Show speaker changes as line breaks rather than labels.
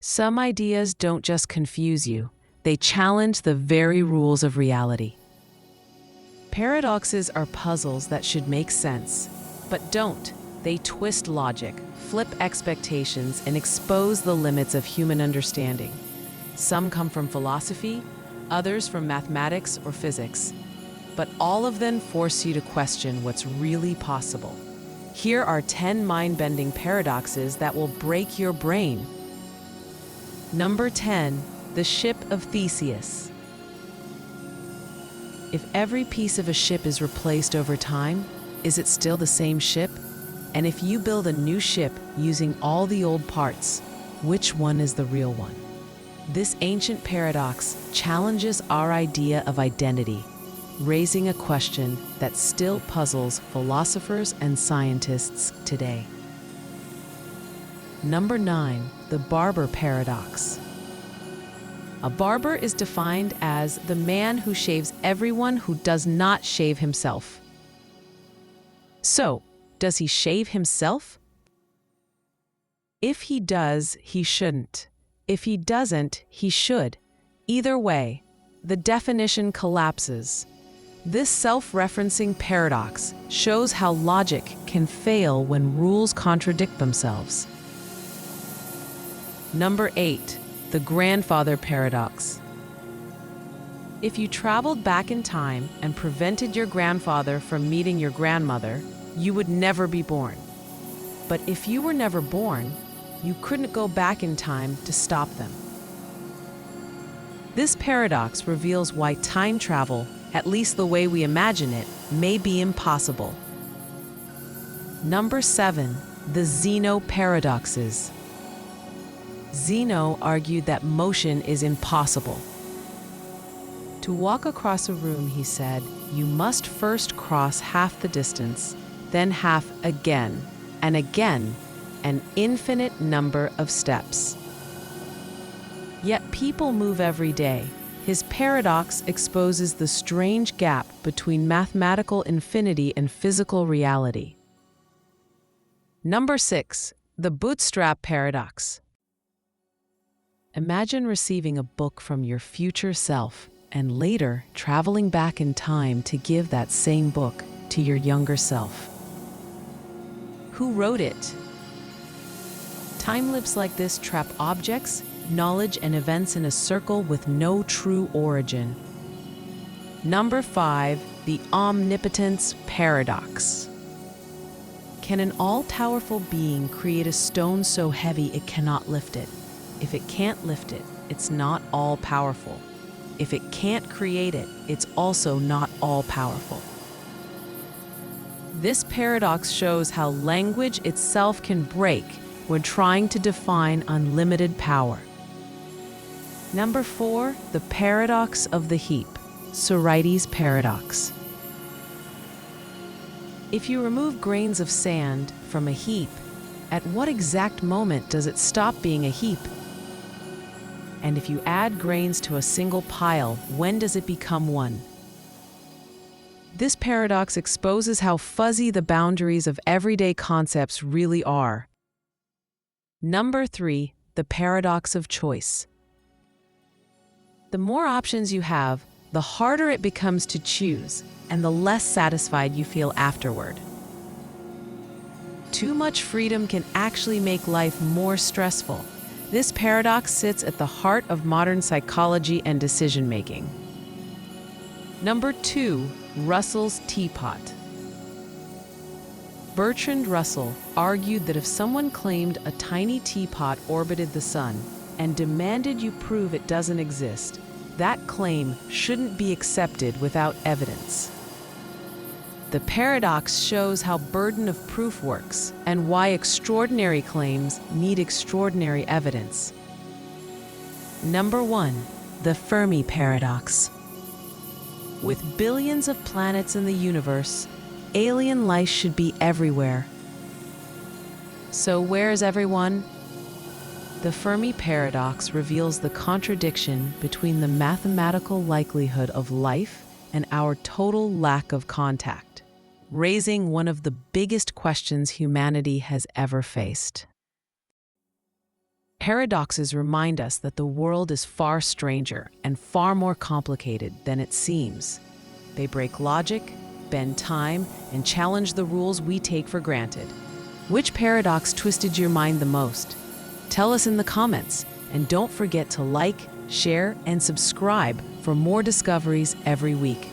Some ideas don't just confuse you, they challenge the very rules of reality. Paradoxes are puzzles that should make sense, but don't. They twist logic, flip expectations, and expose the limits of human understanding. Some come from philosophy, others from mathematics or physics, but all of them force you to question what's really possible. Here are 10 mind-bending paradoxes that will break your brain. Number 10, the Ship of Theseus. If every piece of a ship is replaced over time, is it still the same ship? And if you build a new ship using all the old parts, which one is the real one? This ancient paradox challenges our idea of identity, raising a question that still puzzles philosophers and scientists today. Number 9, the Barber Paradox. A barber is defined as the man who shaves everyone who does not shave himself. So, does he shave himself? If he does, he shouldn't. If he doesn't, he should. Either way, the definition collapses. This self-referencing paradox shows how logic can fail when rules contradict themselves. Number 8, the Grandfather Paradox. If you traveled back in time and prevented your grandfather from meeting your grandmother, you would never be born. But if you were never born, you couldn't go back in time to stop them. This paradox reveals why time travel, at least the way we imagine it, may be impossible. Number 7, the Zeno paradoxes. Zeno argued that motion is impossible. To walk across a room, he said, you must first cross half the distance, then half again, and again, an infinite number of steps. Yet people move every day. His paradox exposes the strange gap between mathematical infinity and physical reality. Number 6, the Bootstrap Paradox. Imagine receiving a book from your future self and later traveling back in time to give that same book to your younger self. Who wrote it? Time loops like this trap objects, knowledge, and events in a circle with no true origin. Number 5, the Omnipotence Paradox. Can an all-powerful being create a stone so heavy it cannot lift it? If it can't lift it, it's not all-powerful. If it can't create it, it's also not all-powerful. This paradox shows how language itself can break when trying to define unlimited power. Number 4, the Paradox of the Heap, Sorites Paradox. If you remove grains of sand from a heap, at what exact moment does it stop being a heap? And if you add grains to a single pile, when does it become one? This paradox exposes how fuzzy the boundaries of everyday concepts really are. Number 3, the Paradox of Choice. The more options you have, the harder it becomes to choose, and the less satisfied you feel afterward. Too much freedom can actually make life more stressful. This paradox sits at the heart of modern psychology and decision-making. Number 2, Russell's Teapot. Bertrand Russell argued that if someone claimed a tiny teapot orbited the sun and demanded you prove it doesn't exist, that claim shouldn't be accepted without evidence. The paradox shows how burden of proof works and why extraordinary claims need extraordinary evidence. Number 1, the Fermi Paradox. With billions of planets in the universe, alien life should be everywhere. So where is everyone? The Fermi Paradox reveals the contradiction between the mathematical likelihood of life and our total lack of contact, raising one of the biggest questions humanity has ever faced. Paradoxes remind us that the world is far stranger and far more complicated than it seems. They break logic, bend time, and challenge the rules we take for granted. Which paradox twisted your mind the most? Tell us in the comments, and don't forget to like, share, and subscribe for more discoveries every week.